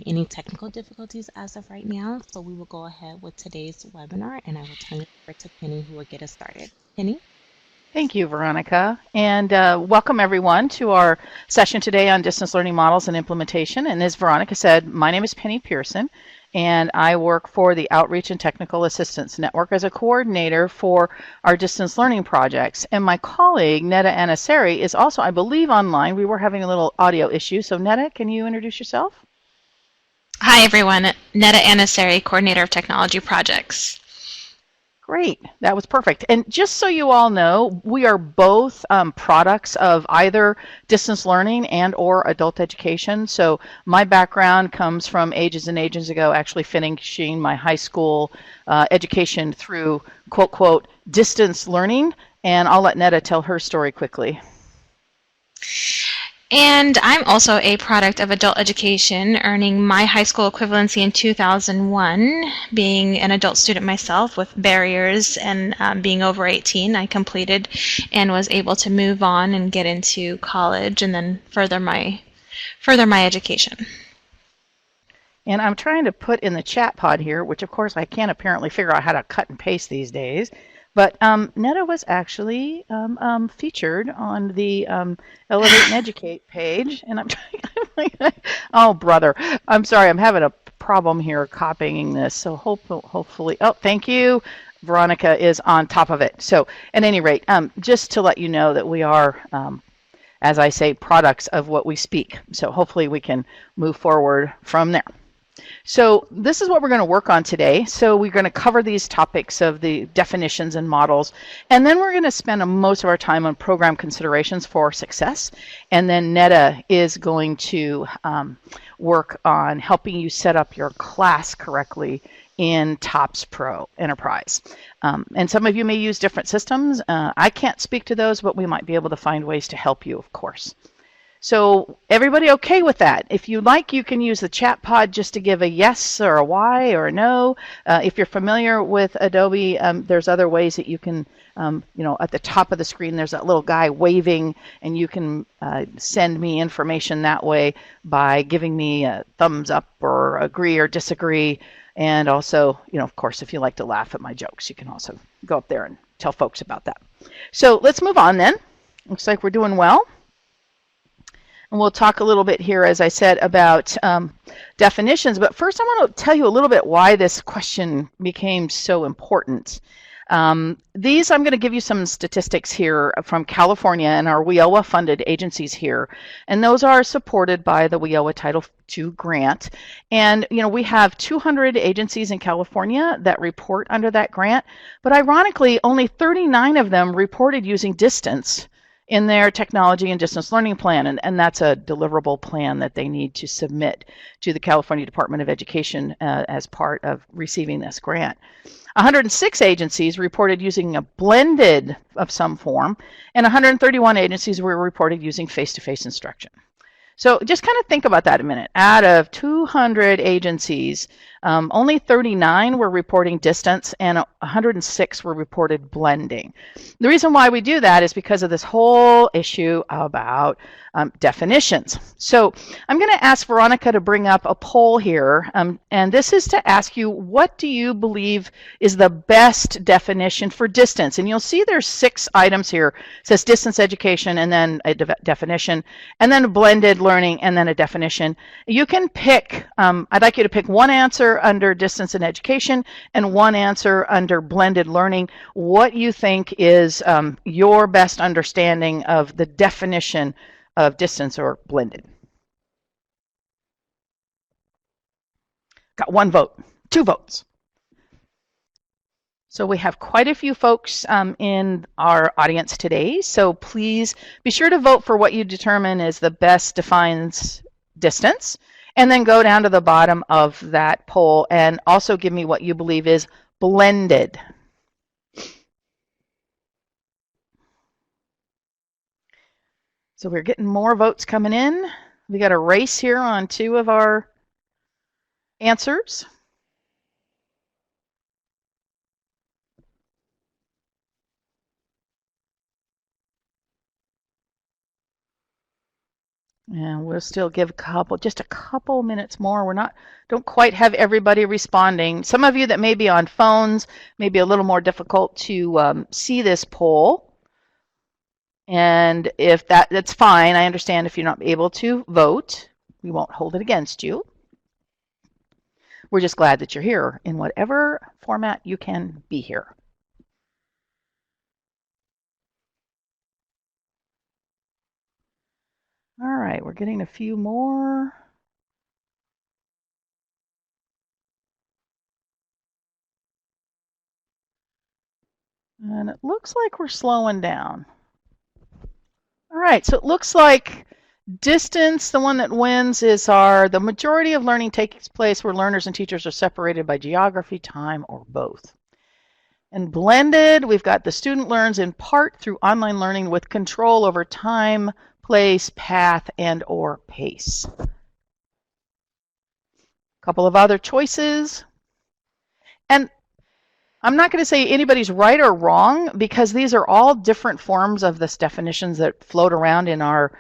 any technical difficulties as of right now, so we will go ahead with today's webinar and I will turn it over to Penny who will get us started. Penny? Thank you, Veronica, and welcome everyone to our session today on distance learning models and implementation. And as Veronica said, my name is Penny Pearson, and I work for the Outreach and Technical Assistance Network as a coordinator for our distance learning projects. And my colleague, Netta Anasari, is also, I believe, online. We were having a little audio issue, so Netta, can you introduce yourself? Hi everyone, Netta Anasari, Coordinator of Technology Projects. Great, that was perfect. And just so you all know, we are both products of either distance learning and or adult education. So my background comes from ages and ages ago, actually finishing my high school education through quote, quote, distance learning. And I'll let Netta tell her story quickly. And I'm also a product of adult education, earning my high school equivalency in 2001. Being an adult student myself with barriers and being over 18, I completed and was able to move on and get into college and then further my education. And I'm trying to put in the chat pod here, which of course I can't apparently figure out how to cut and paste these days. But Netta was actually featured on the Elevate and Educate page. And I'm trying, oh, brother. I'm sorry, I'm having a problem here copying this. So hopefully, oh, thank you. Veronica is on top of it. So at any rate, just to let you know that we are, as I say, products of what we speak. So hopefully we can move forward from there. So this is what we're going to work on today. So we're going to cover these topics of the definitions and models, and then we're going to spend most of our time on program considerations for success. And then Netta is going to work on helping you set up your class correctly in Topz Pro Enterprise. And some of you may use different systems. I can't speak to those, but we might be able to find ways to help you, of course. So everybody okay with that? If you like, you can use the chat pod just to give a yes or a Y or a no. If you're familiar with Adobe, there's other ways that you can, at the top of the screen, there's that little guy waving, and you can send me information that way by giving me a thumbs up or agree or disagree. And also, of course, if you like to laugh at my jokes, you can also go up there and tell folks about that. So let's move on then. Looks like we're doing well. And we'll talk a little bit here, as I said, about definitions. But first, I want to tell you a little bit why this question became so important. I'm going to give you some statistics here from California and our WIOA funded agencies here. And those are supported by the WIOA Title II grant. And, we have 200 agencies in California that report under that grant. But ironically, only 39 of them reported using distance in their technology and distance learning plan, and that's a deliverable plan that they need to submit to the California Department of Education as part of receiving this grant. 106 agencies reported using a blended of some form, and 131 agencies were reported using face-to-face instruction. So just kind of think about that a minute. Out of 200 agencies, only 39 were reporting distance and 106 were reported blending. The reason why we do that is because of this whole issue about definitions. So I'm going to ask Veronica to bring up a poll here, and this is to ask you, what do you believe is the best definition for distance? And you'll see there's 6 items here. It says distance education, and then a definition, and then blended learning, and then a definition. You can pick, I'd like you to pick one answer under distance and education and one answer under blended learning. What you think is your best understanding of the definition of distance or blended. Got 1 vote, 2 votes. So we have quite a few folks in our audience today. So please be sure to vote for what you determine is the best defines distance, and then go down to the bottom of that poll and also give me what you believe is blended. So we're getting more votes coming in. We got a race here on 2 of our answers. And we'll still give just a couple minutes more. Don't quite have everybody responding. Some of you that may be on phones, may be a little more difficult to see this poll. And if that's fine, I understand if you're not able to vote. We won't hold it against you. We're just glad that you're here in whatever format you can be here. All right, we're getting a few more. And it looks like we're slowing down. All right, so it looks like distance, the one that wins, is the majority of learning takes place where learners and teachers are separated by geography, time, or both. And blended, we've got the student learns in part through online learning with control over time, place, path, and or pace. A couple of other choices. And I'm not going to say anybody's right or wrong because these are all different forms of this definitions that float around in our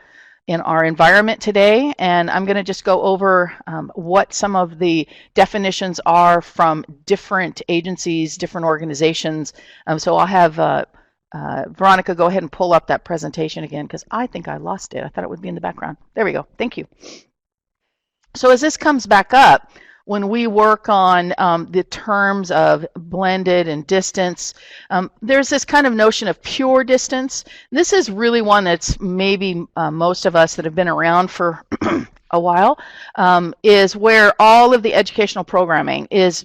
environment today, and I'm going to just go over what some of the definitions are from different agencies, different organizations. So I'll have Veronica go ahead and pull up that presentation again because I think I lost it. I thought it would be in the background. There we go. Thank you. So as this comes back up, when we work on the terms of blended and distance, there's this kind of notion of pure distance. This is really one that's maybe most of us that have been around for a while, is where all of the educational programming is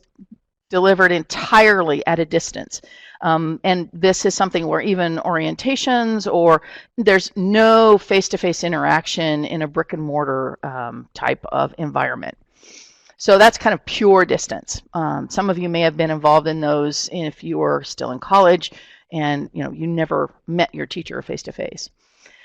delivered entirely at a distance. And this is something where even orientations or there's no face-to-face interaction in a brick and mortar type of environment. So that's kind of pure distance. Some of you may have been involved in those if you were still in college and you never met your teacher face to face.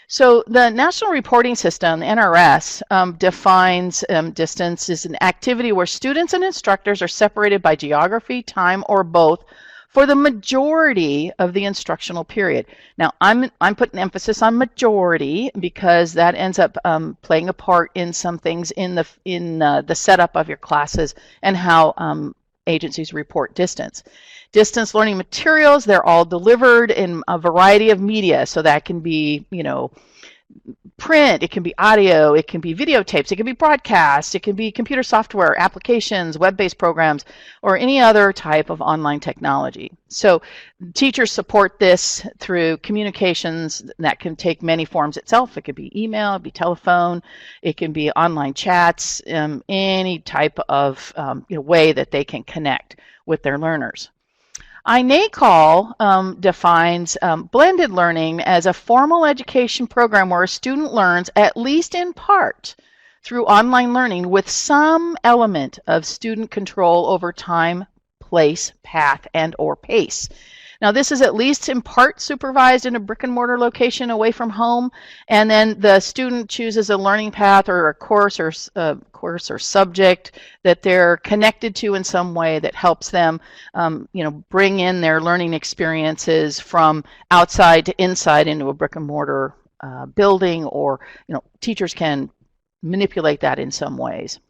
So the National Reporting System, NRS, defines distance as an activity where students and instructors are separated by geography, time, or both for the majority of the instructional period. Now, I'm putting emphasis on majority because that ends up playing a part in some things in the setup of your classes and how agencies report distance. Distance learning materials, they're all delivered in a variety of media, so that can be, print, it can be audio, it can be videotapes, it can be broadcasts, it can be computer software, applications, web-based programs, or any other type of online technology. So teachers support this through communications that can take many forms itself. It could be email, it could be telephone, it can be online chats, any type of way that they can connect with their learners. INACOL defines blended learning as a formal education program where a student learns, at least in part, through online learning with some element of student control over time, place, path, and or pace. Now, this is at least in part supervised in a brick and mortar location away from home, and then the student chooses a learning path or a course or subject that they're connected to in some way that helps them, bring in their learning experiences from outside to inside into a brick and mortar building, or teachers can manipulate that in some ways.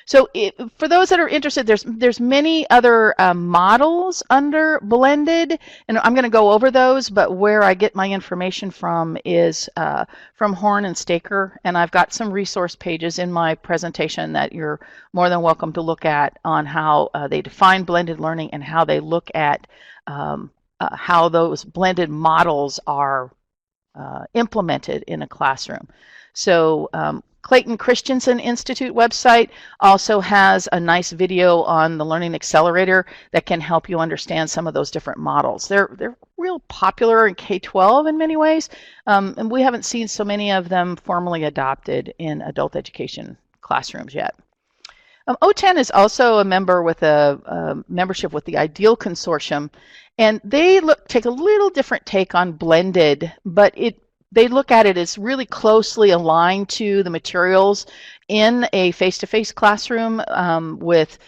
So for those that are interested, there's many other models under blended, and I'm going to go over those, but where I get my information from is from Horn and Staker, and I've got some resource pages in my presentation that you're more than welcome to look at on how they define blended learning and how they look at how those blended models are implemented in a classroom. So Clayton Christensen Institute website also has a nice video on the Learning Accelerator that can help you understand some of those different models. They're real popular in K-12 in many ways, and we haven't seen so many of them formally adopted in adult education classrooms yet. OTAN is also a member with a membership with the IDEAL Consortium, and they take a little different take on blended, but they look at it as really closely aligned to the materials in a face-to-face classroom with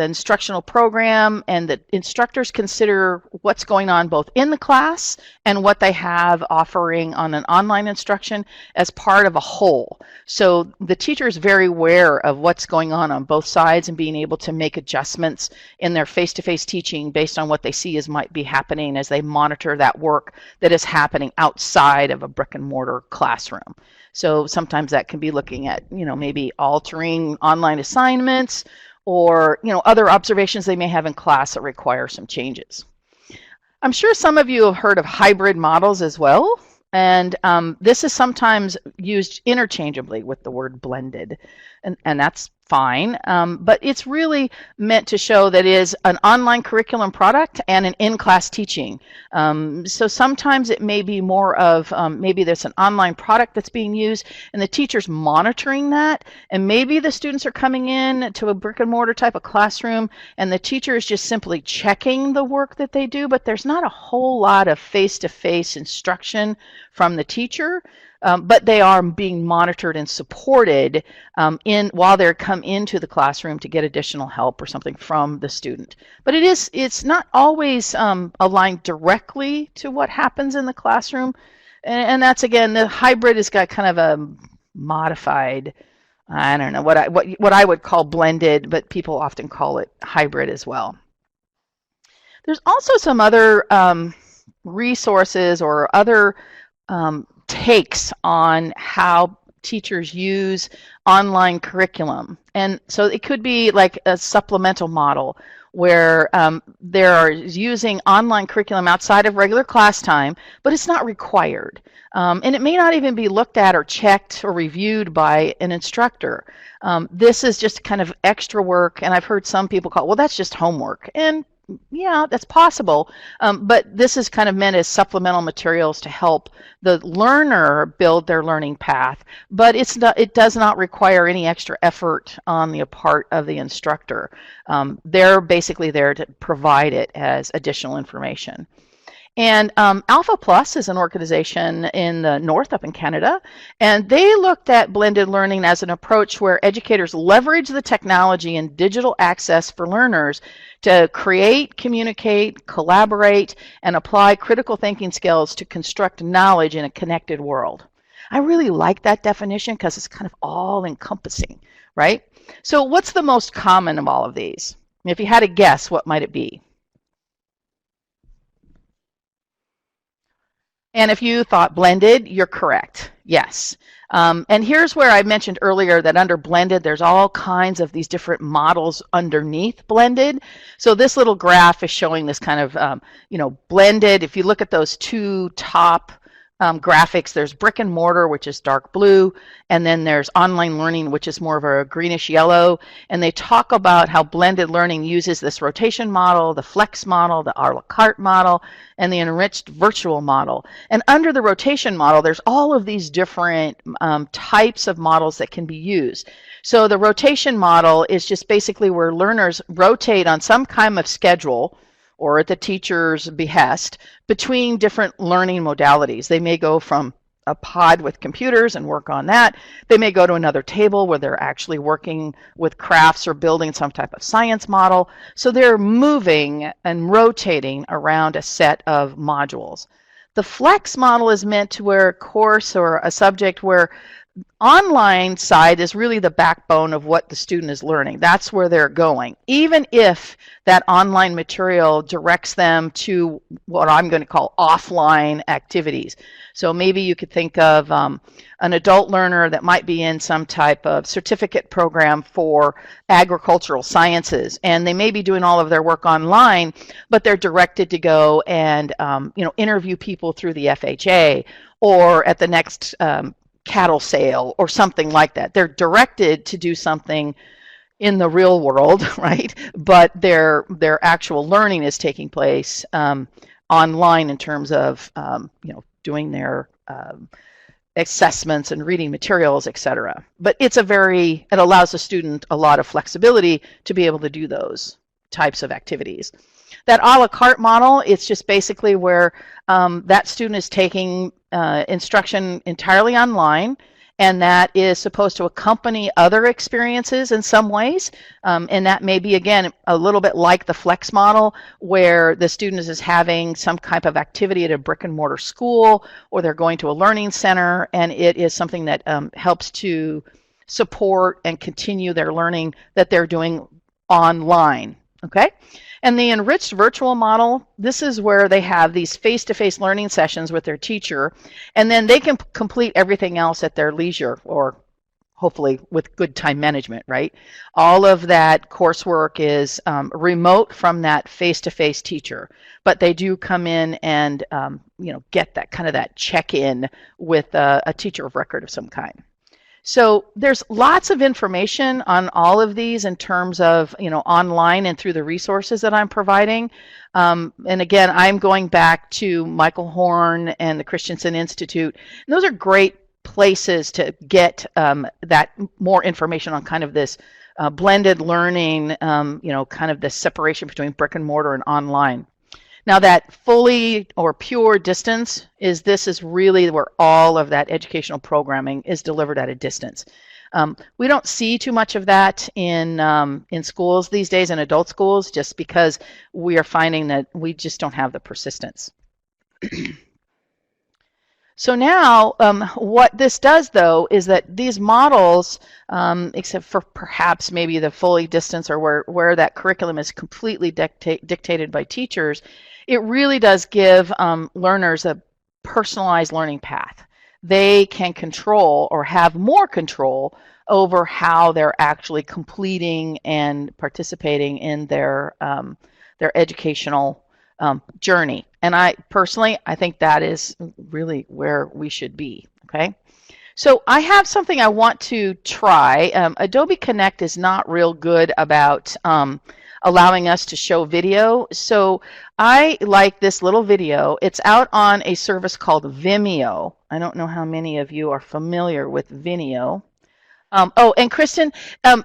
instructional program, and the instructors consider what's going on both in the class and what they have offering on an online instruction as part of a whole. So the teacher is very aware of what's going on both sides and being able to make adjustments in their face-to-face teaching based on what they see as might be happening as they monitor that work that is happening outside of a brick and mortar classroom. So sometimes that can be looking at, maybe altering online assignments, or other observations they may have in class that require some changes. I'm sure some of you have heard of hybrid models as well, and this is sometimes used interchangeably with the word blended, and that's fine, but it's really meant to show that it is an online curriculum product and an in-class teaching. So sometimes it may be more of maybe there's an online product that's being used and the teacher's monitoring that, and maybe the students are coming in to a brick and mortar type of classroom and the teacher is just simply checking the work that they do, but there's not a whole lot of face-to-face instruction from the teacher. But they are being monitored and supported while they come into the classroom to get additional help or something from the student. But it's not always aligned directly to what happens in the classroom, and that's, again, the hybrid has got kind of a modified, I don't know, what I would call blended, but people often call it hybrid as well. There's also some other resources or other takes on how teachers use online curriculum. And so it could be like a supplemental model where they're using online curriculum outside of regular class time, but it's not required. And it may not even be looked at or checked or reviewed by an instructor. This is just kind of extra work, and I've heard some people call it, well, that's just homework. And yeah, that's possible, but this is kind of meant as supplemental materials to help the learner build their learning path, but it does not require any extra effort on the part of the instructor. They're basically there to provide it as additional information. And Alpha Plus is an organization in the north up in Canada, and they looked at blended learning as an approach where educators leverage the technology and digital access for learners to create, communicate, collaborate, and apply critical thinking skills to construct knowledge in a connected world. I really like that definition because it's kind of all-encompassing, right? So what's the most common of all of these? If you had a guess, what might it be? And if you thought blended, you're correct. Yes. And here's where I mentioned earlier that under blended, there's all kinds of these different models underneath blended. So this little graph is showing this kind of, blended. If you look at those two top graphics, there's brick and mortar, which is dark blue, and then there's online learning, which is more of a greenish yellow. And they talk about how blended learning uses this rotation model, the flex model, the a la carte model, and the enriched virtual model. And under the rotation model, there's all of these different types of models that can be used. So the rotation model is just basically where learners rotate on some kind of schedule or at the teacher's behest between different learning modalities. They may go from a pod with computers and work on that. They may go to another table where they're actually working with crafts or building some type of science model. So they're moving and rotating around a set of modules. The flex model is meant to where a course or a subject where online side is really the backbone of what the student is learning. That's where they're going, even if that online material directs them to what I'm going to call offline activities. So maybe you could think of an adult learner that might be in some type of certificate program for agricultural sciences, and they may be doing all of their work online, but they're directed to go and interview people through the FHA or at the next cattle sale or something like that. They're directed to do something in the real world, right? But their actual learning is taking place online in terms of doing their assessments and reading materials, etc. But it allows the student a lot of flexibility to be able to do those types of activities. That a la carte model, it's just basically where that student is taking instruction entirely online, and that is supposed to accompany other experiences in some ways. And that may be, again, a little bit like the flex model, where the student is having some type of activity at a brick and mortar school, or they're going to a learning center, and it is something that helps to support and continue their learning that they're doing online. Okay? And the enriched virtual model, this is where they have these face-to-face learning sessions with their teacher, and then they can complete everything else at their leisure, or hopefully with good time management, right? All of that coursework is remote from that face-to-face teacher, but they do come in and get that kind of that check-in with a teacher of record of some kind. So there's lots of information on all of these in terms of, online and through the resources that I'm providing. And again, I'm going back to Michael Horn and the Christensen Institute. And those are great places to get that more information on kind of this blended learning, kind of the separation between brick and mortar and online. Now, that fully or pure distance this is really where all of that educational programming is delivered at a distance. We don't see too much of that in schools these days, in adult schools, just because we are finding that we just don't have the persistence. So now what this does, though, is that these models, except for perhaps maybe the fully distance or where that curriculum is completely dictated by teachers, it really does give learners a personalized learning path. They can control or have more control over how they're actually completing and participating in their educational journey. And I think that is really where we should be, okay? So I have something I want to try. Adobe Connect is not real good about allowing us to show video. So I like this little video. It's out on a service called Vimeo. I don't know how many of you are familiar with Vimeo. Oh, and Kristen,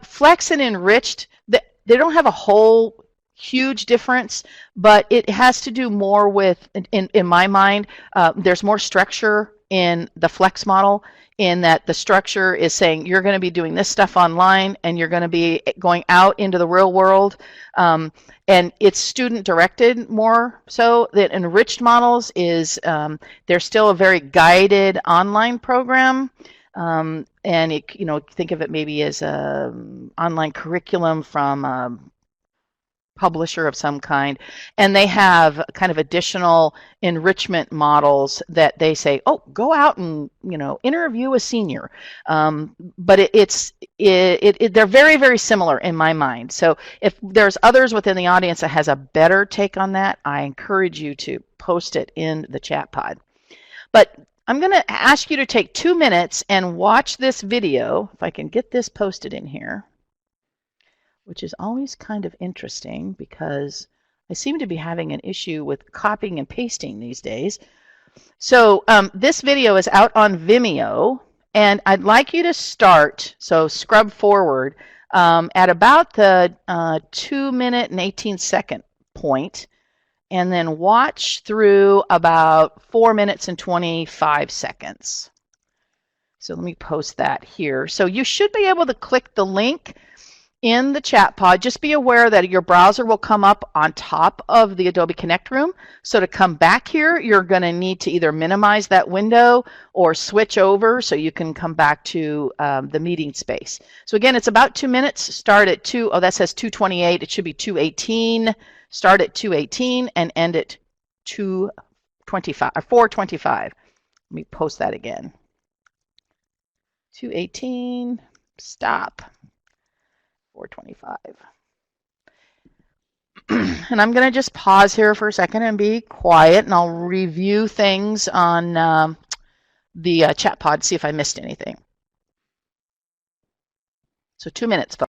Flex and Enriched, they don't have a whole huge difference, but it has to do more with, in my mind, there's more structure in the Flex model, in that the structure is saying you're going to be doing this stuff online and you're going to be going out into the real world, and it's student directed more so. That enriched models is they're still a very guided online program. And it, think of it maybe as a online curriculum from publisher of some kind, and they have kind of additional enrichment models that they say, oh, go out and interview a senior, but they're very, very similar in my mind. So if there's others within the audience that has a better take on that, I encourage you to post it in the chat pod. But I'm going to ask you to take 2 minutes and watch this video, if I can get this posted in here, which is always kind of interesting because I seem to be having an issue with copying and pasting these days. So this video is out on Vimeo, and I'd like you to start, so scrub forward, at about the 2 minute and 18 second point, and then watch through about 4 minutes and 25 seconds. So let me post that here. So you should be able to click the link in the chat pod. Just be aware that your browser will come up on top of the Adobe Connect room. So to come back here, you're going to need to either minimize that window or switch over so you can come back to the meeting space. So again, it's about 2 minutes. Start at that says 2:28. It should be 2:18. Start at 2:18 and end at 2:25 or 4:25. Let me post that again. 2:18. Stop. 4:25. And I'm going to just pause here for a second and be quiet, and I'll review things on the chat pod, see if I missed anything. So 2 minutes, folks.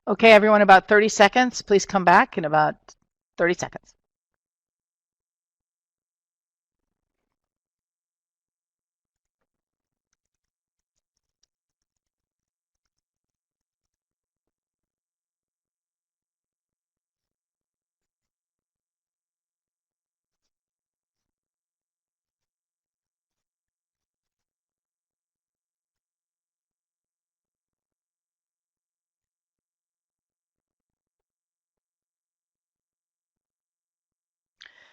Okay, everyone, about 30 seconds. Please come back in about 30 seconds.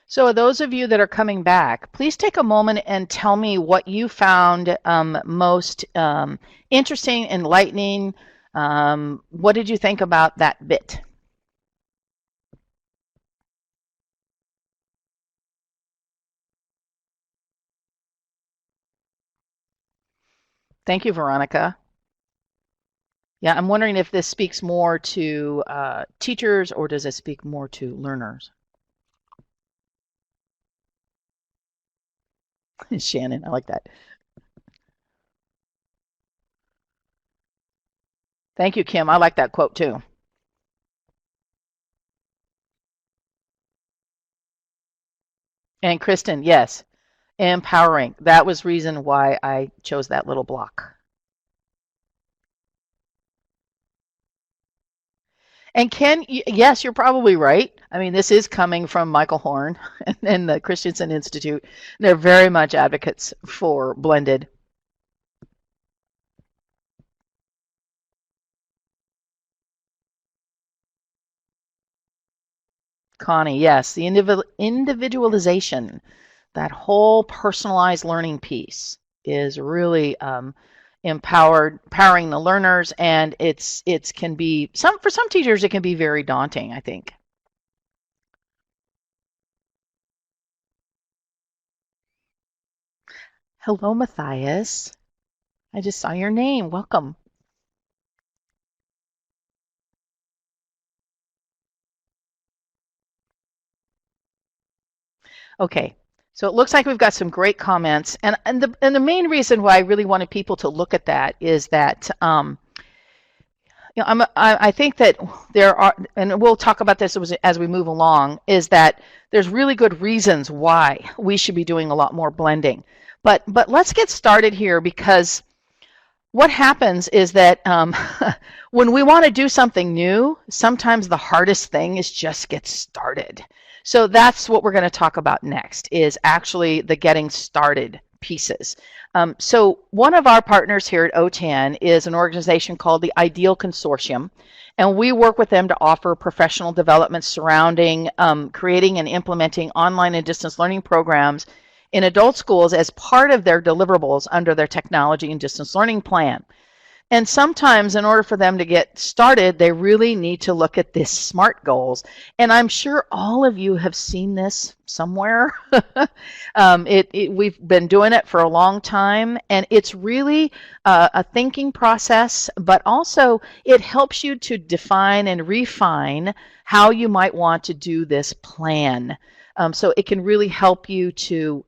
So those of you that are coming back, please take a moment and tell me what you found most interesting, enlightening. What did you think about that bit? Thank you, Veronica. Yeah, I'm wondering if this speaks more to teachers or does it speak more to learners? Shannon, I like that. Thank you, Kim. I like that quote too. And Kristen, yes, empowering. That was reason why I chose that little block. And Ken, yes, you're probably right. I mean, this is coming from Michael Horn and the Christensen Institute. They're very much advocates for blended. Connie, yes, the individualization, that whole personalized learning piece is really empowering the learners, and it's can be for some teachers it can be very daunting, I think. Hello, Matthias. I just saw your name. Welcome. Okay, so it looks like we've got some great comments, and the main reason why I really wanted people to look at that is that I think that there are, and we'll talk about this as we move along, is that there's really good reasons why we should be doing a lot more blending. But let's get started here, because what happens is that when we want to do something new, sometimes the hardest thing is just get started. So that's what we're going to talk about next, is actually the getting started pieces. So one of our partners here at OTAN is an organization called the Ideal Consortium, and we work with them to offer professional development surrounding creating and implementing online and distance learning programs in adult schools as part of their deliverables under their technology and distance learning plan. And sometimes in order for them to get started, they really need to look at this SMART goals. And I'm sure all of you have seen this somewhere. We've been doing it for a long time, and it's really a thinking process, but also it helps you to define and refine how you might want to do this plan. So it can really help you to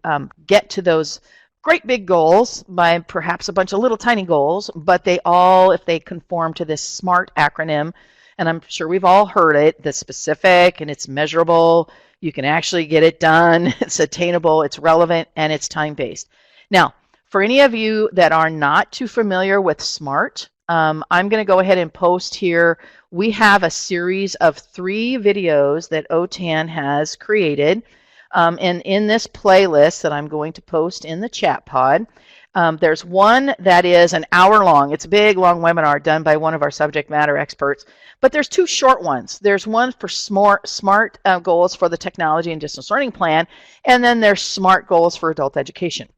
get to those great big goals by perhaps a bunch of little tiny goals, but they all, if they conform to this SMART acronym, and I'm sure we've all heard it, the specific and it's measurable, you can actually get it done, it's attainable, it's relevant, and it's time-based. Now, for any of you that are not too familiar with SMART, I'm going to go ahead and post here. We have a series of 3 videos that OTAN has created. And in this playlist that I'm going to post in the chat pod, there's one that is an hour long. It's a big, long webinar done by one of our subject matter experts. But there's 2 short ones. There's one for SMART goals for the technology and distance learning plan, and then there's SMART goals for adult education.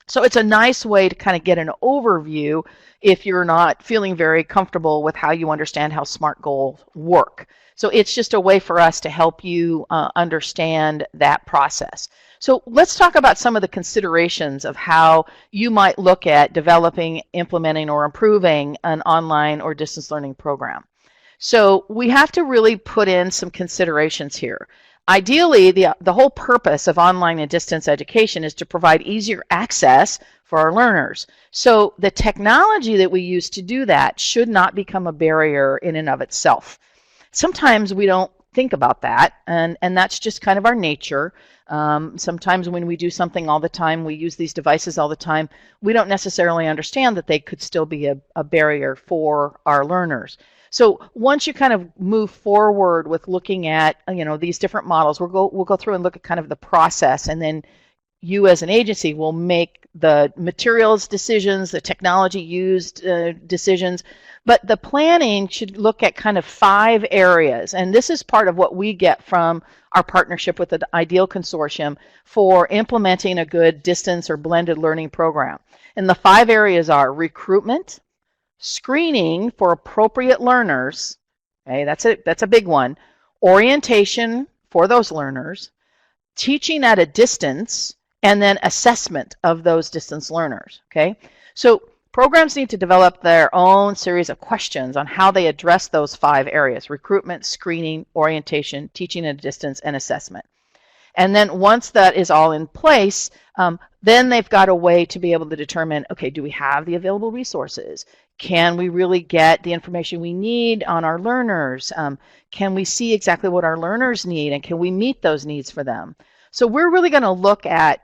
So it's a nice way to kind of get an overview if you're not feeling very comfortable with how you understand how SMART goals work. So it's just a way for us to help you understand that process. So let's talk about some of the considerations of how you might look at developing, implementing, or improving an online or distance learning program. So we have to really put in some considerations here. Ideally, the whole purpose of online and distance education is to provide easier access for our learners. So the technology that we use to do that should not become a barrier in and of itself. Sometimes we don't think about that, and that's just kind of our nature. Sometimes when we do something all the time, we use these devices all the time, we don't necessarily understand that they could still be a barrier for our learners. So once you kind of move forward with looking at these different models, we'll go through and look at kind of the process, and then you as an agency will make the materials decisions, the technology used decisions, but the planning should look at kind of 5 areas. And this is part of what we get from our partnership with the Ideal Consortium for implementing a good distance or blended learning program. And the 5 areas are recruitment, screening for appropriate learners, okay, that's a big one, orientation for those learners, teaching at a distance, and then assessment of those distance learners, okay? So programs need to develop their own series of questions on how they address those 5 areas: recruitment, screening, orientation, teaching at a distance, and assessment. And then once that is all in place, then they've got a way to be able to determine, okay, do we have the available resources? Can we really get the information we need on our learners? Can we see exactly what our learners need, and can we meet those needs for them? So we're really going to look at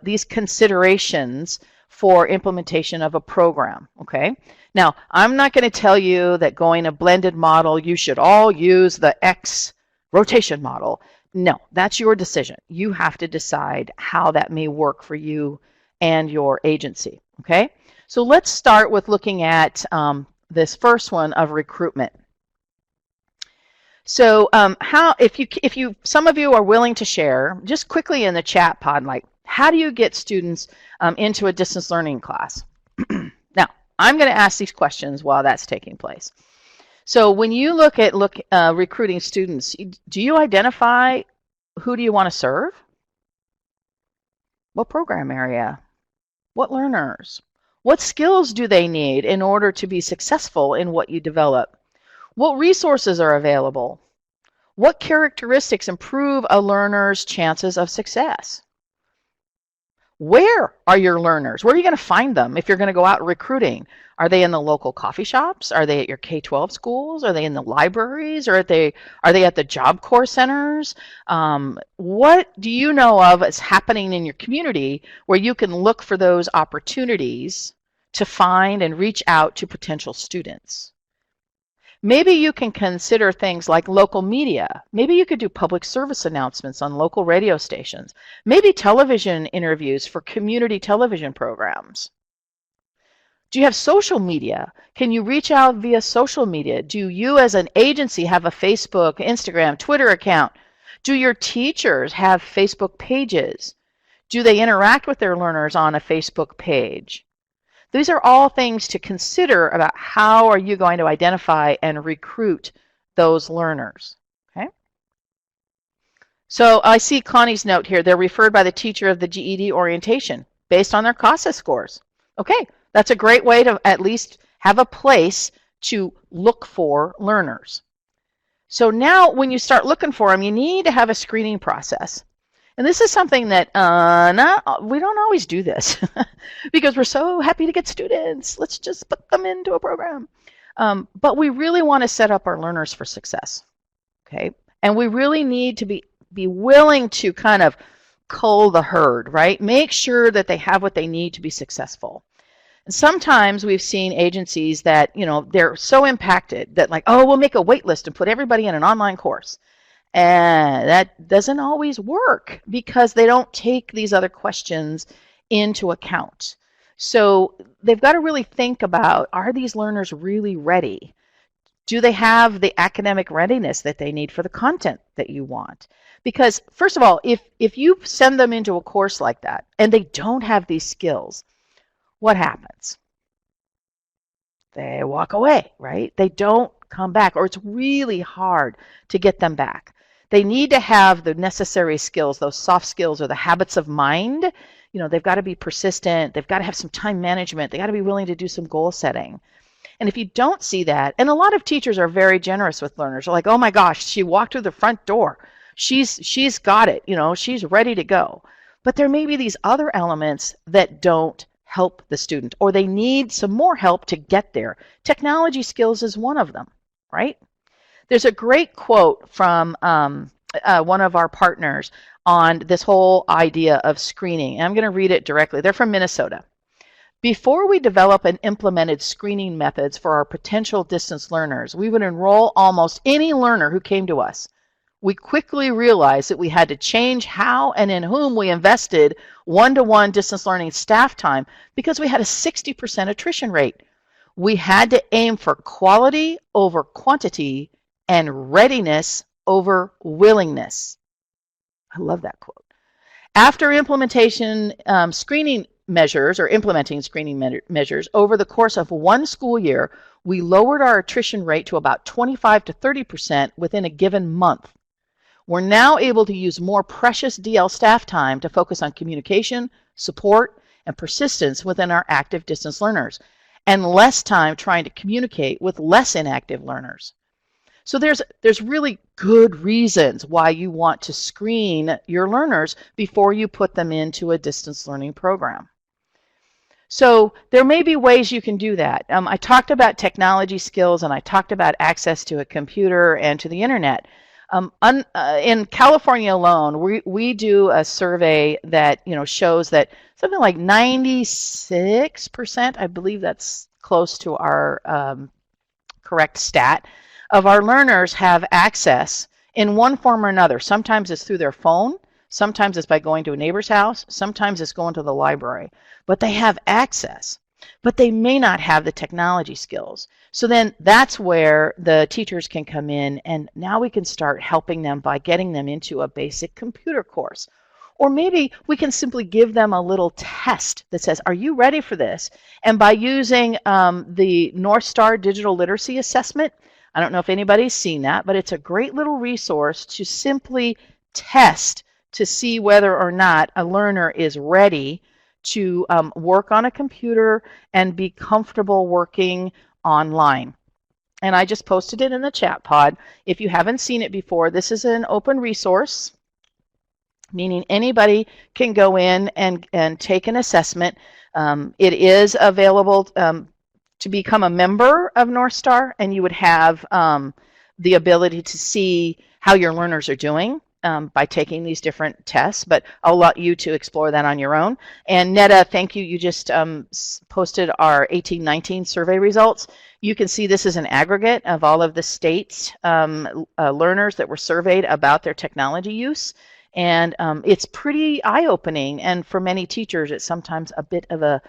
these considerations for implementation of a program, okay? Now, I'm not going to tell you that going a blended model, you should all use the X rotation model. No, that's your decision. You have to decide how that may work for you and your agency, okay? So let's start with looking at this first one of recruitment. So if you some of you are willing to share, just quickly in the chat pod, like, how do you get students into a distance learning class? Now, I'm going to ask these questions while that's taking place. So when you look at recruiting students, do you identify who do you want to serve? What program area? What learners? What skills do they need in order to be successful in what you develop? What resources are available? What characteristics improve a learner's chances of success? Where are your learners? Where are you going to find them if you're going to go out recruiting? Are they in the local coffee shops? Are they at your K-12 schools? Are they in the libraries? Or are they at the Job Corps centers? What do you know of as happening in your community where you can look for those opportunities to find and reach out to potential students? Maybe you can consider things like local media. Maybe you could do public service announcements on local radio stations. Maybe television interviews for community television programs. Do you have social media? Can you reach out via social media? Do you as an agency have a Facebook, Instagram, Twitter account? Do your teachers have Facebook pages? Do they interact with their learners on a Facebook page? These are all things to consider about how are you going to identify and recruit those learners. Okay. So I see Connie's note here. They're referred by the teacher of the GED orientation based on their CASA scores. Okay, that's a great way to at least have a place to look for learners. So now when you start looking for them, you need to have a screening process. And this is something that we don't always do this because we're so happy to get students. Let's just put them into a program. But we really want to set up our learners for success, okay? And we really need to be willing to kind of cull the herd, right? Make sure that they have what they need to be successful. And sometimes we've seen agencies that, they're so impacted that like, oh, we'll make a wait list and put everybody in an online course. And that doesn't always work because they don't take these other questions into account. So they've got to really think about, are these learners really ready? Do they have the academic readiness that they need for the content that you want? Because first of all, if you send them into a course like that and they don't have these skills, what happens? They walk away, right? They don't come back, or it's really hard to get them back. They need to have the necessary skills, those soft skills or the habits of mind. They've got to be persistent. They've got to have some time management. They got to be willing to do some goal setting. And if you don't see that, and a lot of teachers are very generous with learners. They're like, oh my gosh, she walked through the front door. She's got it. She's ready to go. But there may be these other elements that don't help the student, or they need some more help to get there. Technology skills is one of them, right? There's a great quote from one of our partners on this whole idea of screening. And I'm going to read it directly. They're from Minnesota. Before we develop and implemented screening methods for our potential distance learners, we would enroll almost any learner who came to us. We quickly realized that we had to change how and in whom we invested one-to-one distance learning staff time because we had a 60% attrition rate. We had to aim for quality over quantity and readiness over willingness. I love that quote. After implementation screening measures or implementing screening measures over the course of one school year, we lowered our attrition rate to about 25 to 30% within a given month. We're now able to use more precious DL staff time to focus on communication, support, and persistence within our active distance learners, and less time trying to communicate with less inactive learners. So there's really good reasons why you want to screen your learners before you put them into a distance learning program. So there may be ways you can do that. I talked about technology skills, and I talked about access to a computer and to the internet. In California alone, we do a survey that shows that something like 96%, I believe that's close to our correct stat, of our learners have access in one form or another. Sometimes it's through their phone, sometimes it's by going to a neighbor's house, sometimes it's going to the library. But they have access, but they may not have the technology skills. So then that's where the teachers can come in, and now we can start helping them by getting them into a basic computer course. Or maybe we can simply give them a little test that says, are you ready for this? And by using the North Star Digital Literacy Assessment, I don't know if anybody's seen that, but it's a great little resource to simply test to see whether or not a learner is ready to work on a computer and be comfortable working online. And I just posted it in the chat pod. If you haven't seen it before, this is an open resource, meaning anybody can go in and take an assessment. It is available to become a member of North Star, and you would have the ability to see how your learners are doing by taking these different tests, but I'll let you to explore that on your own. And Netta, thank you. You just posted our 18-19 survey results. You can see this is an aggregate of all of the states' learners that were surveyed about their technology use. And it's pretty eye-opening, and for many teachers, it's sometimes a bit of a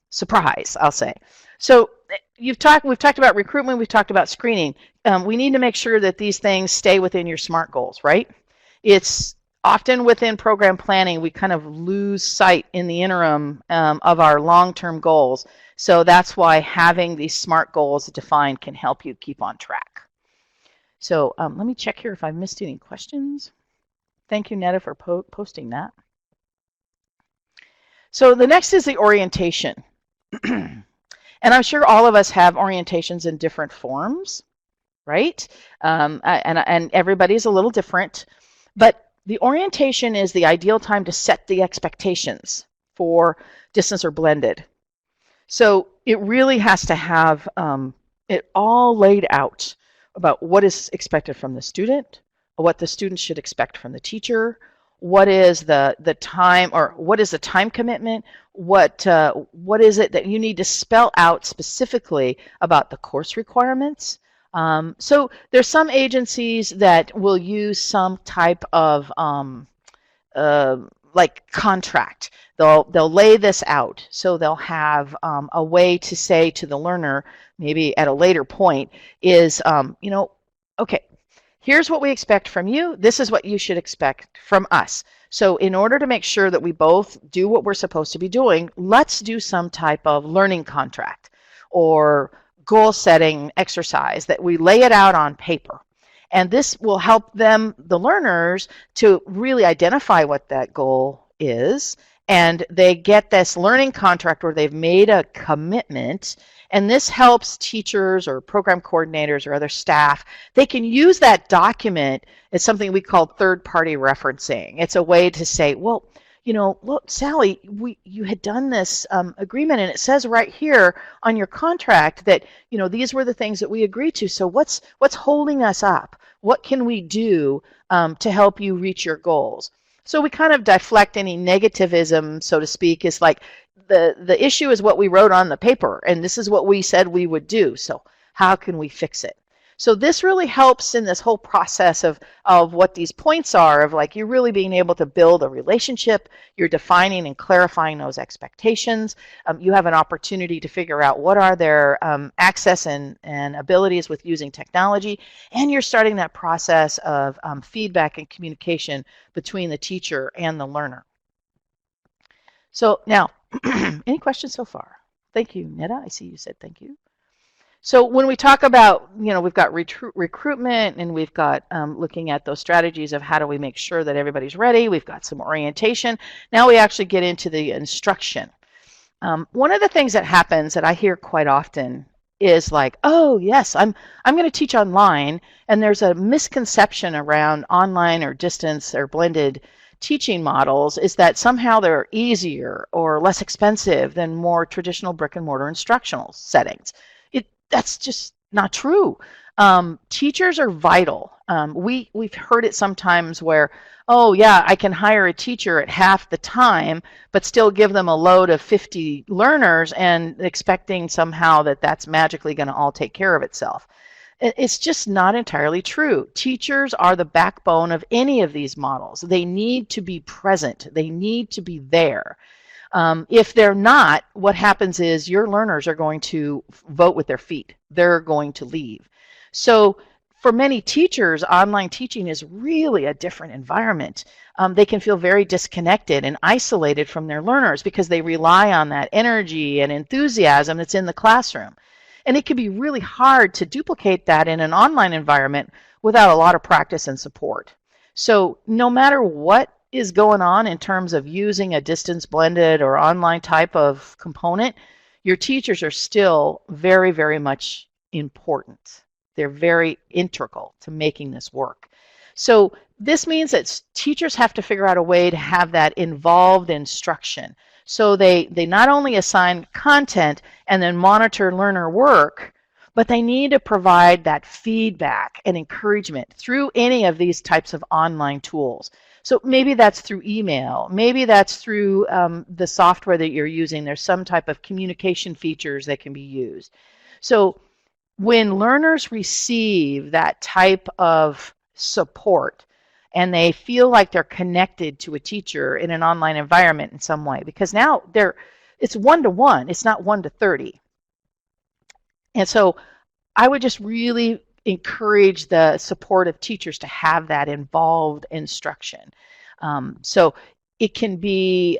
surprise, I'll say. So we've talked about recruitment, we've talked about screening. We need to make sure that these things stay within your SMART goals, right? It's often within program planning, we kind of lose sight in the interim of our long-term goals. So that's why having these SMART goals defined can help you keep on track. So let me check here if I missed any questions. Thank you, Netta, for posting that. So the next is the orientation. And I'm sure all of us have orientations in different forms, right? And everybody's a little different. But the orientation is the ideal time to set the expectations for distance or blended. So it really has to have it all laid out about what is expected from the student, what the student should expect from the teacher, what is the time, or what is the time commitment, what is it that you need to spell out specifically about the course requirements. So there's some agencies that will use some type of like contract. They'll lay this out, so they'll have a way to say to the learner, maybe at a later point, is okay, here's what we expect from you. This is what you should expect from us. So in order to make sure that we both do what we're supposed to be doing, let's do some type of learning contract or goal setting exercise that we lay it out on paper. And this will help them, the learners, to really identify what that goal is. And they get this learning contract where they've made a commitment. And this helps teachers or program coordinators or other staff. They can use that document as something we call third-party referencing. It's a way to say, well, look, Sally, you had done this agreement, and it says right here on your contract that, these were the things that we agreed to. So what's holding us up? What can we do to help you reach your goals? So we kind of deflect any negativism, so to speak, is like the issue is what we wrote on the paper, and this is what we said we would do. So how can we fix it? So this really helps in this whole process of what these points are, of like you're really being able to build a relationship, you're defining and clarifying those expectations. You have an opportunity to figure out what are their access and abilities with using technology, and you're starting that process of feedback and communication between the teacher and the learner. So now, any questions so far? Thank you, Netta. I see you said thank you. So when we talk about, we've got recruitment, and we've got looking at those strategies of how do we make sure that everybody's ready. We've got some orientation. Now we actually get into the instruction. One of the things that happens that I hear quite often is like, oh yes, I'm going to teach online, and there's a misconception around online or distance or blended teaching models is that somehow they're easier or less expensive than more traditional brick and mortar instructional settings. That's just not true. Teachers are vital. We've heard it sometimes where, oh yeah, I can hire a teacher at half the time, but still give them a load of 50 learners and expecting somehow that that's magically going to all take care of itself. It's just not entirely true. Teachers are the backbone of any of these models. They need to be present. They need to be there. If they're not, what happens is your learners are going to vote with their feet. They're going to leave. So for many teachers, online teaching is really a different environment. They can feel very disconnected and isolated from their learners because they rely on that energy and enthusiasm that's in the classroom. And it can be really hard to duplicate that in an online environment without a lot of practice and support. So no matter what is going on in terms of using a distance blended or online type of component, your teachers are still very, very much important. They're very integral to making this work. So this means that teachers have to figure out a way to have that involved instruction. So they not only assign content and then monitor learner work, but they need to provide that feedback and encouragement through any of these types of online tools. So maybe that's through email, maybe that's through the software that you're using. There's some type of communication features that can be used. So when learners receive that type of support and they feel like they're connected to a teacher in an online environment in some way, because now it's 1-to-1, it's not 1-to-30. And so I would just really encourage the support of teachers to have that involved instruction. So it can be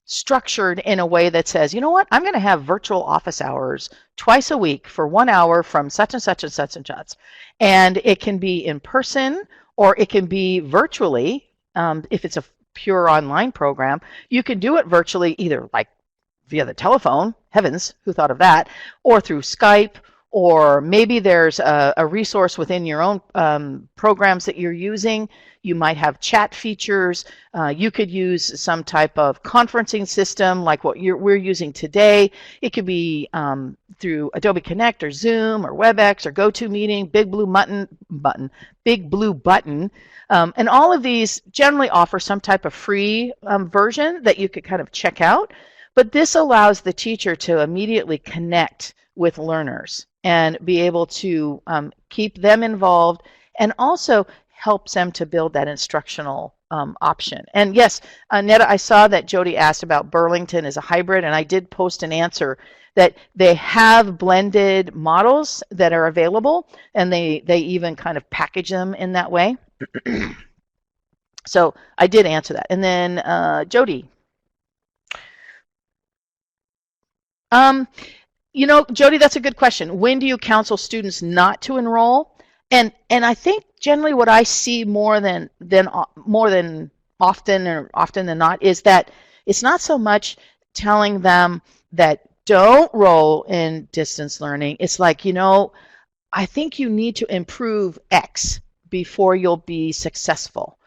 structured in a way that says, you know what, I'm going to have virtual office hours twice a week for 1 hour from such and such and such and such. And it can be in person or it can be virtually. If it's a pure online program, you can do it virtually either like via the telephone, heavens, who thought of that, or through Skype, or maybe there's a resource within your own programs that you're using. You might have chat features. You could use some type of conferencing system like what we're using today. It could be through Adobe Connect or Zoom or WebEx or GoToMeeting, Big Blue Button. And all of these generally offer some type of free version that you could kind of check out. But this allows the teacher to immediately connect with learners and be able to keep them involved and also helps them to build that instructional option. And yes, Netta, I saw that Jody asked about Burlington as a hybrid, and I did post an answer that they have blended models that are available, and they even kind of package them in that way. So I did answer that. And then Jody. Jody, that's a good question. When do you counsel students not to enroll? And I think generally what I see more than often or often than not is that it's not so much telling them that don't roll in distance learning. It's like, I think you need to improve X before you'll be successful.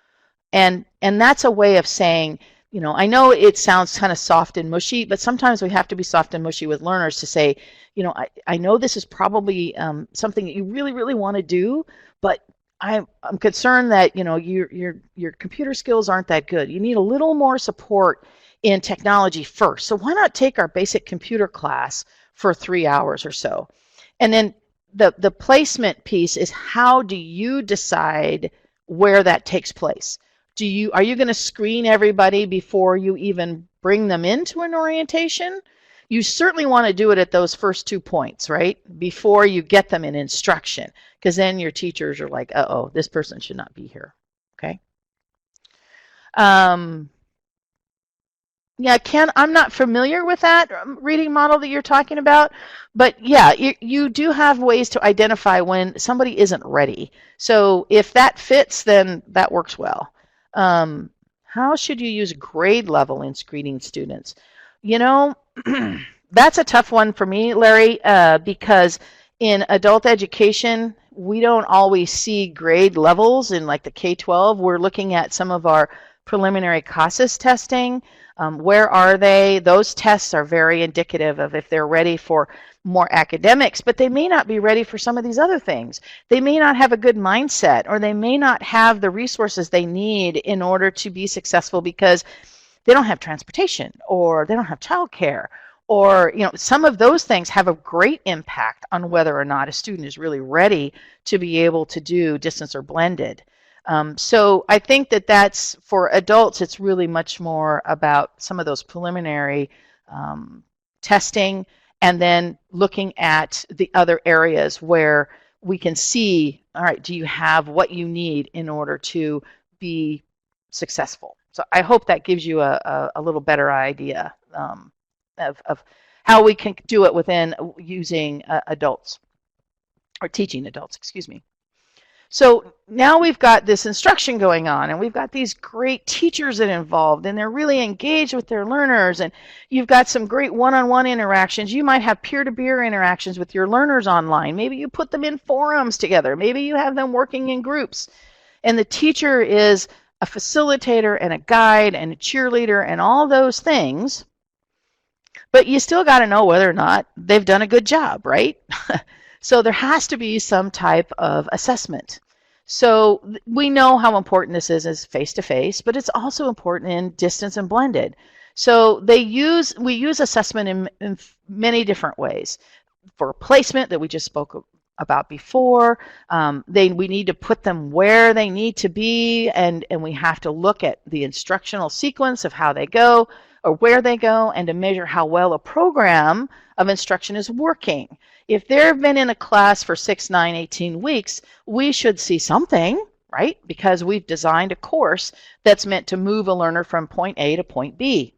And that's a way of saying, I know it sounds kind of soft and mushy, but sometimes we have to be soft and mushy with learners to say, I know this is probably something that you really, really want to do, but I'm concerned that your computer skills aren't that good. You need a little more support in technology first. So why not take our basic computer class for 3 hours or so? And then the placement piece is, how do you decide where that takes place? Are you going to screen everybody before you even bring them into an orientation? You certainly want to do it at those first 2 points, right? Before you get them in instruction, because then your teachers are like, uh-oh, this person should not be here, okay? Yeah, Ken, I'm not familiar with that reading model that you're talking about, but yeah, you do have ways to identify when somebody isn't ready. So if that fits, then that works well. How should you use grade level in screening students? That's a tough one for me, Larry, because in adult education, we don't always see grade levels in like the K-12. We're looking at some of our preliminary CASAS testing. Where are they? Those tests are very indicative of if they're ready for more academics, but they may not be ready for some of these other things. They may not have a good mindset, or they may not have the resources they need in order to be successful because they don't have transportation, or they don't have childcare, or some of those things have a great impact on whether or not a student is really ready to be able to do distance or blended. So I think that's, for adults, it's really much more about some of those preliminary testing, and then looking at the other areas where we can see, all right, do you have what you need in order to be successful? So I hope that gives you a little better idea of how we can do it within using adults, or teaching adults, excuse me. So now we've got this instruction going on, and we've got these great teachers that are involved, and they're really engaged with their learners, and you've got some great one-on-one interactions. You might have peer-to-peer interactions with your learners online. Maybe you put them in forums together. Maybe you have them working in groups. And the teacher is a facilitator and a guide and a cheerleader and all those things, but you still got to know whether or not they've done a good job, right? So there has to be some type of assessment. So we know how important this is face-to-face, but it's also important in distance and blended. So we use assessment in many different ways. For placement that we just spoke about before, we need to put them where they need to be, and we have to look at the instructional sequence of how they go or where they go, and to measure how well a program of instruction is working. If they've been in a class for 6, 9, 18 weeks, we should see something, right? Because we've designed a course that's meant to move a learner from point A to point B.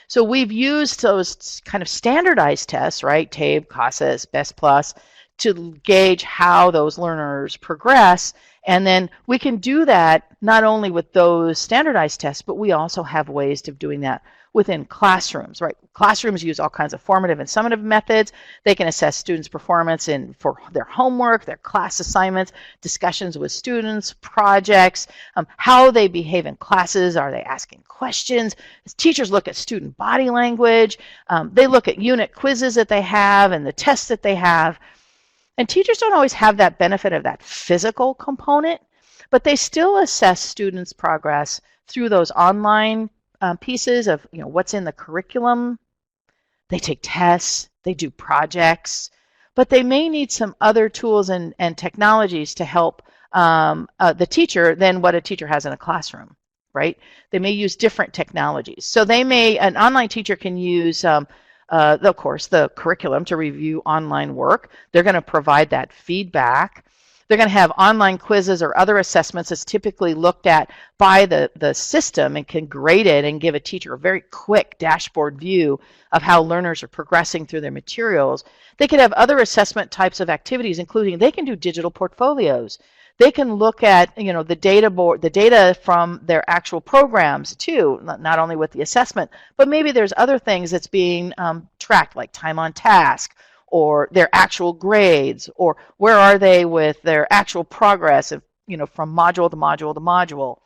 So we've used those kind of standardized tests, right? TABE, CASAS, BEST Plus, to gauge how those learners progress. And then we can do that not only with those standardized tests, but we also have ways of doing that within classrooms, right? Classrooms use all kinds of formative and summative methods. They can assess students' performance for their homework, their class assignments, discussions with students, projects, how they behave in classes. Are they asking questions? Teachers look at student body language. They look at unit quizzes that they have and the tests that they have. And teachers don't always have that benefit of that physical component, but they still assess students' progress through those online pieces of what's in the curriculum. They take tests, they do projects, but they may need some other tools and technologies to help the teacher than what a teacher has in a classroom, right? They may use different technologies. So an online teacher can use, of course, the curriculum to review online work. They're going to provide that feedback. They're going to have online quizzes or other assessments that's typically looked at by the system and can grade it and give a teacher a very quick dashboard view of how learners are progressing through their materials. They could have other assessment types of activities, including they can do digital portfolios. They can look at the data from their actual programs too, not only with the assessment, but maybe there's other things that's being tracked, like time on task, or their actual grades, or where are they with their actual progress of, from module to module to module.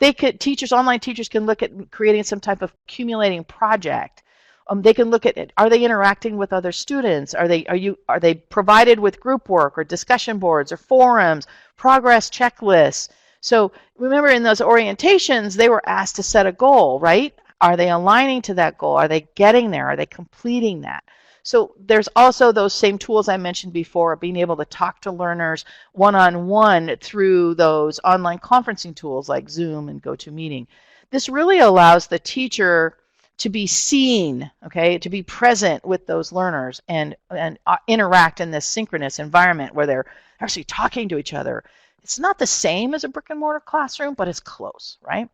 Online teachers can look at creating some type of accumulating project. They can look at it. Are they interacting with other students? Are they provided with group work or discussion boards or forums, progress checklists? So remember, in those orientations, they were asked to set a goal, right? Are they aligning to that goal? Are they getting there? Are they completing that? So there's also those same tools I mentioned before, being able to talk to learners one-on-one through those online conferencing tools like Zoom and GoToMeeting. This really allows the teacher to be seen, okay, to be present with those learners and interact in this synchronous environment where they're actually talking to each other. It's not the same as a brick and mortar classroom, but it's close, right?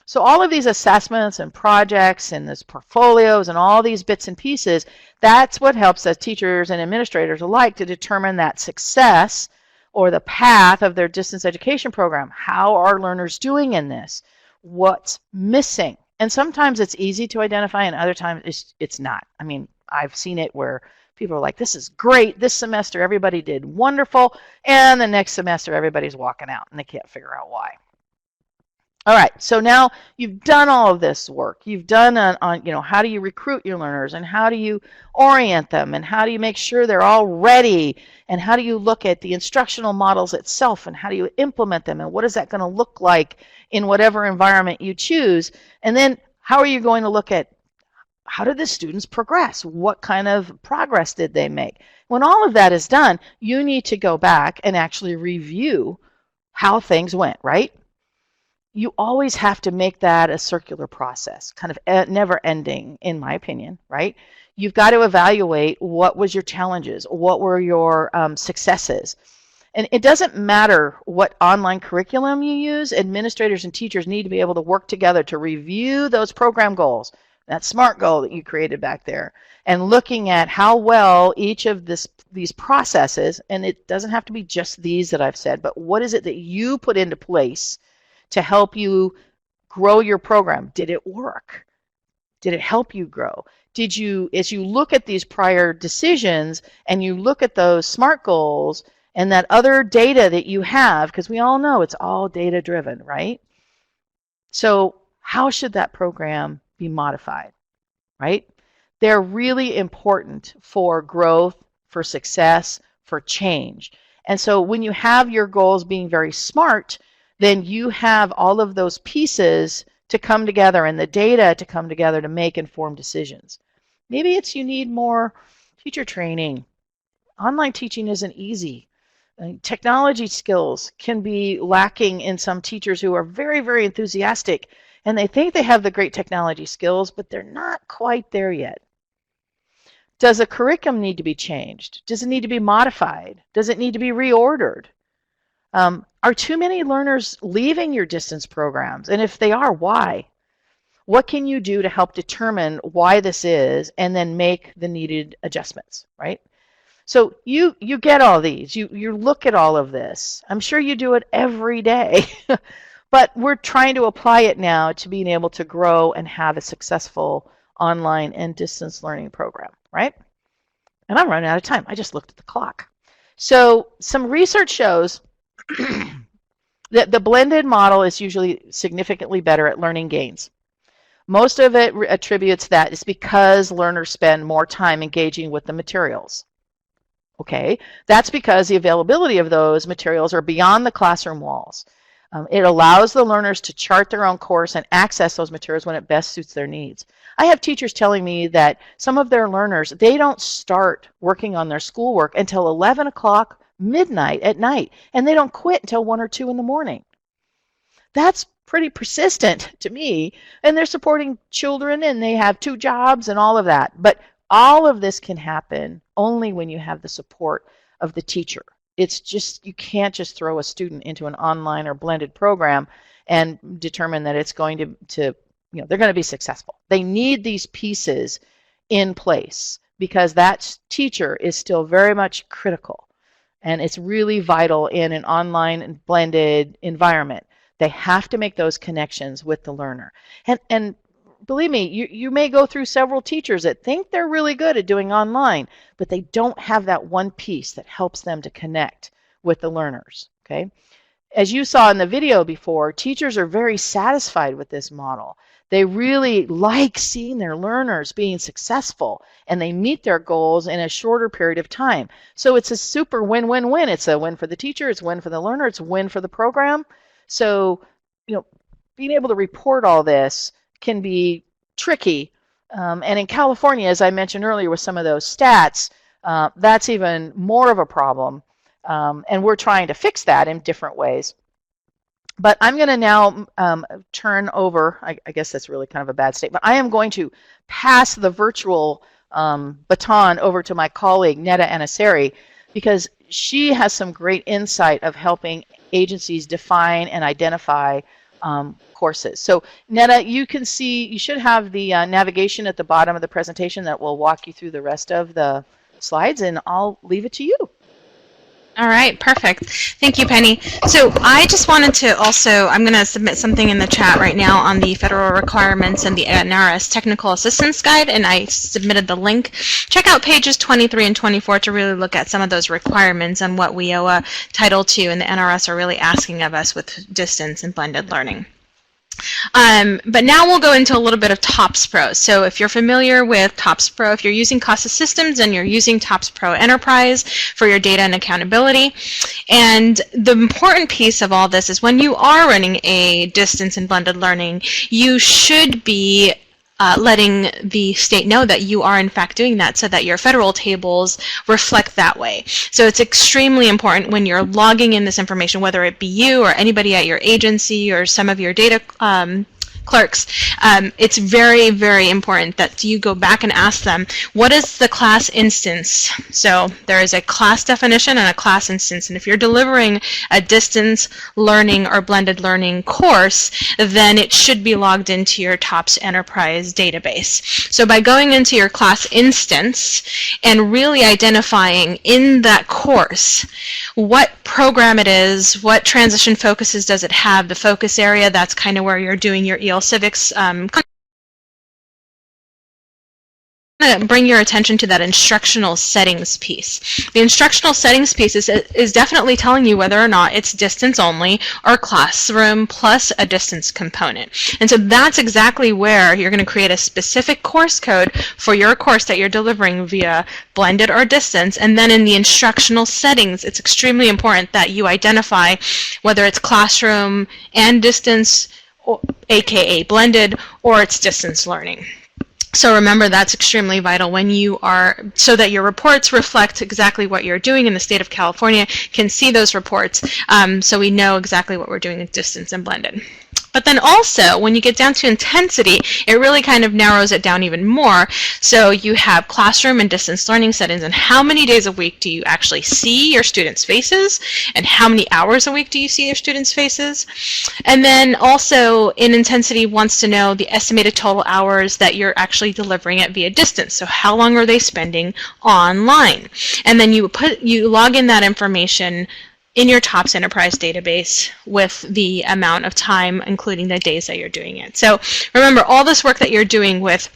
So all of these assessments and projects and this portfolios and all these bits and pieces, that's what helps us teachers and administrators alike to determine that success or the path of their distance education program. How are learners doing in this? What's missing? And sometimes it's easy to identify and other times it's not. I mean, I've seen it where people are like, this is great. This semester everybody did wonderful. And the next semester everybody's walking out and they can't figure out why. All right, so now you've done all of this work. You've done on how do you recruit your learners and how do you orient them and how do you make sure they're all ready and how do you look at the instructional models itself and how do you implement them and what is that going to look like in whatever environment you choose. And then how are you going to look at how did the students progress? What kind of progress did they make? When all of that is done, you need to go back and actually review how things went, right? You always have to make that a circular process, kind of never ending, in my opinion, right? You've got to evaluate what was your challenges, what were your successes. And it doesn't matter what online curriculum you use, administrators and teachers need to be able to work together to review those program goals, that SMART goal that you created back there, and looking at how well each of these processes, and it doesn't have to be just these that I've said, but what is it that you put into place to help you grow your program? Did it work? Did it help you grow? Did you, as you look at these prior decisions and you look at those SMART goals and that other data that you have, because we all know it's all data driven, right? So how should that program be modified, right? They're really important for growth, for success, for change. And so when you have your goals being very SMART, then you have all of those pieces to come together and the data to come together to make informed decisions. Maybe it's you need more teacher training. Online teaching isn't easy. Technology skills can be lacking in some teachers who are very, very enthusiastic and they think they have the great technology skills, but they're not quite there yet. Does a curriculum need to be changed? Does it need to be modified? Does it need to be reordered? Are too many learners leaving your distance programs? And if they are, why? What can you do to help determine why this is and then make the needed adjustments, right? So you get all these. You look at all of this. I'm sure you do it every day. But we're trying to apply it now to being able to grow and have a successful online and distance learning program, right? And I'm running out of time. I just looked at the clock. So some research shows that the blended model is usually significantly better at learning gains. Most of it attributes that it's because learners spend more time engaging with the materials. Okay, that's because the availability of those materials are beyond the classroom walls. It allows the learners to chart their own course and access those materials when it best suits their needs. I have teachers telling me that some of their learners, they don't start working on their schoolwork until 11 o'clock midnight at night, and they don't quit until 1 or 2 in the morning. That's pretty persistent to me, and they're supporting children and they have 2 jobs and all of that. But all of this can happen only when you have the support of the teacher. It's just, you can't just throw a student into an online or blended program and determine that it's going to they're going to be successful. They need these pieces in place because that teacher is still very much critical. And it's really vital in an online and blended environment. They have to make those connections with the learner. And believe me, you may go through several teachers that think they're really good at doing online, but they don't have that one piece that helps them to connect with the learners, okay? as you saw in the video before, teachers are very satisfied with this model. They really like seeing their learners being successful, and they meet their goals in a shorter period of time. So it's a super win-win-win. It's a win for the teacher, it's a win for the learner, it's a win for the program. So, being able to report all this can be tricky. And in California, as I mentioned earlier with some of those stats, that's even more of a problem. And we're trying to fix that in different ways. But I'm going to now turn over, I guess that's really kind of a bad statement. I am going to pass the virtual baton over to my colleague, Netta Anasari, because she has some great insight of helping agencies define and identify courses. So Netta, you should have the navigation at the bottom of the presentation that will walk you through the rest of the slides, and I'll leave it to you. All right, perfect. Thank you, Penny. So I just wanted to also, I'm going to submit something in the chat right now on the federal requirements and the NRS Technical Assistance Guide, and I submitted the link. Check out pages 23 and 24 to really look at some of those requirements and what WIOA Title II and the NRS are really asking of us with distance and blended learning. But now we'll go into a little bit of Topz Pro. So if you're familiar with Topz Pro, if you're using CASA Systems and you're using Topz Pro Enterprise for your data and accountability, and the important piece of all this is when you are running a distance and blended learning, you should be letting the state know that you are in fact doing that so that your federal tables reflect that way. So it's extremely important when you're logging in this information, whether it be you or anybody at your agency or some of your data clerks, it's very, very important that you go back and ask them, what is the class instance? So there is a class definition and a class instance, and if you're delivering a distance learning or blended learning course, then it should be logged into your Topz Enterprise database. So by going into your class instance and really identifying in that course what program it is, what transition focuses does it have, the focus area, that's kind of where you're doing your EL Civics bring your attention to that instructional settings piece. The instructional settings piece is definitely telling you whether or not it's distance only or classroom plus a distance component. And so that's exactly where you're going to create a specific course code for your course that you're delivering via blended or distance. And then in the instructional settings, it's extremely important that you identify whether it's classroom and distance, or, aka blended, or it's distance learning. So remember, that's extremely vital when you are, so that your reports reflect exactly what you're doing in the state of California, can see those reports, so we know exactly what we're doing with distance and blended. But then also, when you get down to intensity, it really kind of narrows it down even more. So you have classroom and distance learning settings, and how many days a week do you actually see your students' faces, and how many hours a week do you see your students' faces? And then also, in intensity, wants to know the estimated total hours that you're actually delivering it via distance. So how long are they spending online? And then you log in that information in your Topz Enterprise database with the amount of time, including the days that you're doing it. So remember, all this work that you're doing with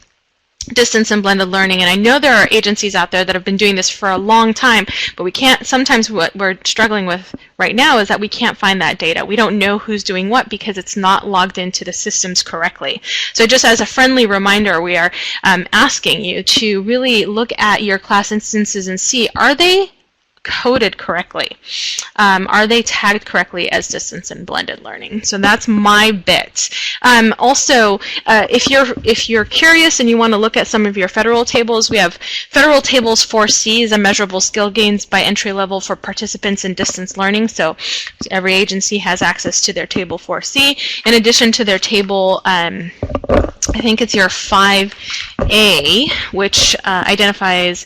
distance and blended learning, and I know there are agencies out there that have been doing this for a long time, but we can't, sometimes what we're struggling with right now is that we can't find that data. We don't know who's doing what because it's not logged into the systems correctly. So just as a friendly reminder, we are asking you to really look at your class instances and see, are they coded correctly? Are they tagged correctly as distance and blended learning? So that's my bit. Also, if you're curious and you want to look at some of your federal tables, we have Federal Tables 4C is a measurable skill gains by entry level for participants in distance learning. So every agency has access to their table 4C. In addition to their table, I think it's your 5A, which identifies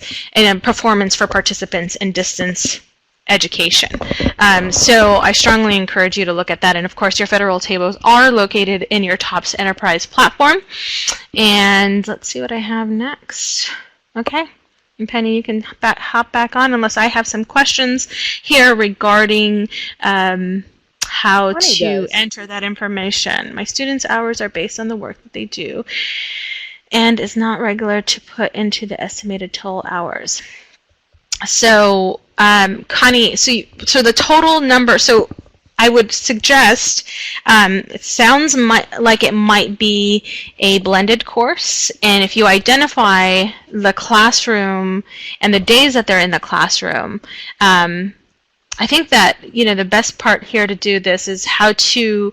performance for participants in distance education. So I strongly encourage you to look at that. And of course, your federal tables are located in your Topz Enterprise platform. And let's see what I have next. Okay. And Penny, you can hop back on unless I have some questions here regarding how to enter that information. My students' hours are based on the work that they do and is not regular to put into the estimated total hours. So, Connie, so the total number, so I would suggest, it sounds like it might be a blended course, and if you identify the classroom and the days that they're in the classroom, I think that, the best part here to do this is how to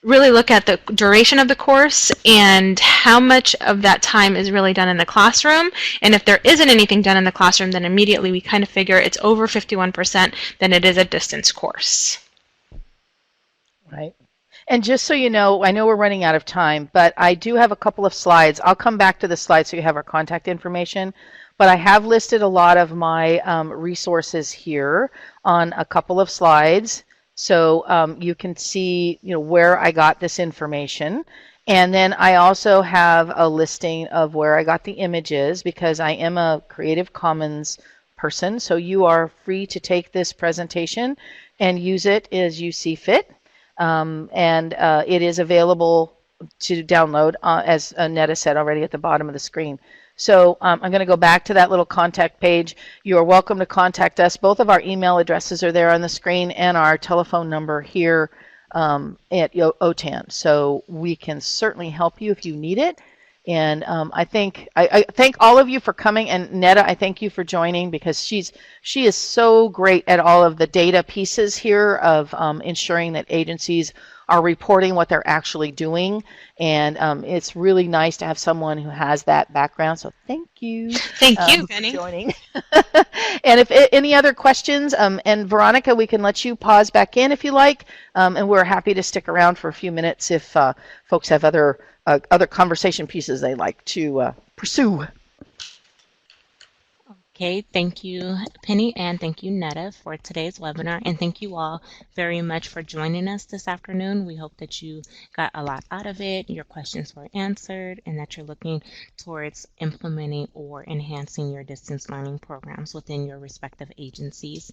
really look at the duration of the course and how much of that time is really done in the classroom. And if there isn't anything done in the classroom, then immediately we kind of figure it's over 51%, then it is a distance course. Right. And just so you know, I know we're running out of time, but I do have a couple of slides. I'll come back to the slides so you have our contact information. But I have listed a lot of my resources here on a couple of slides. So you can see, where I got this information. And then I also have a listing of where I got the images, because I am a Creative Commons person. So you are free to take this presentation and use it as you see fit. It is available to download, as Netta said already, at the bottom of the screen. So I'm going to go back to that little contact page. You are welcome to contact us. Both of our email addresses are there on the screen, and our telephone number here at OTAN. So we can certainly help you if you need it. And I thank all of you for coming, and Netta, I thank you for joining, because she is so great at all of the data pieces here of ensuring that agencies are reporting what they're actually doing, and it's really nice to have someone who has that background. So thank you. Thank you, Penny, for joining. And if any other questions, and Veronica, we can let you pause back in if you like, and we're happy to stick around for a few minutes if folks have other conversation pieces they like to pursue. Okay, thank you, Penny, and thank you, Netta, for today's webinar. And thank you all very much for joining us this afternoon. We hope that you got a lot out of it, your questions were answered, and that you're looking towards implementing or enhancing your distance learning programs within your respective agencies.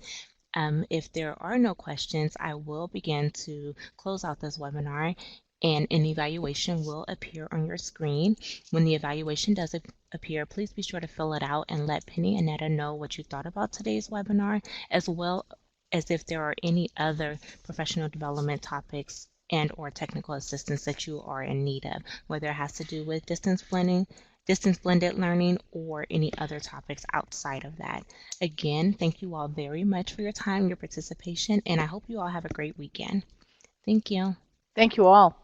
If there are no questions, I will begin to close out this webinar, and an evaluation will appear on your screen. When the evaluation does appear, please be sure to fill it out and let Penny and Netta know what you thought about today's webinar, as well as if there are any other professional development topics and or technical assistance that you are in need of, whether it has to do with distance blended learning, or any other topics outside of that. Again, thank you all very much for your time, your participation, and I hope you all have a great weekend. Thank you. Thank you all.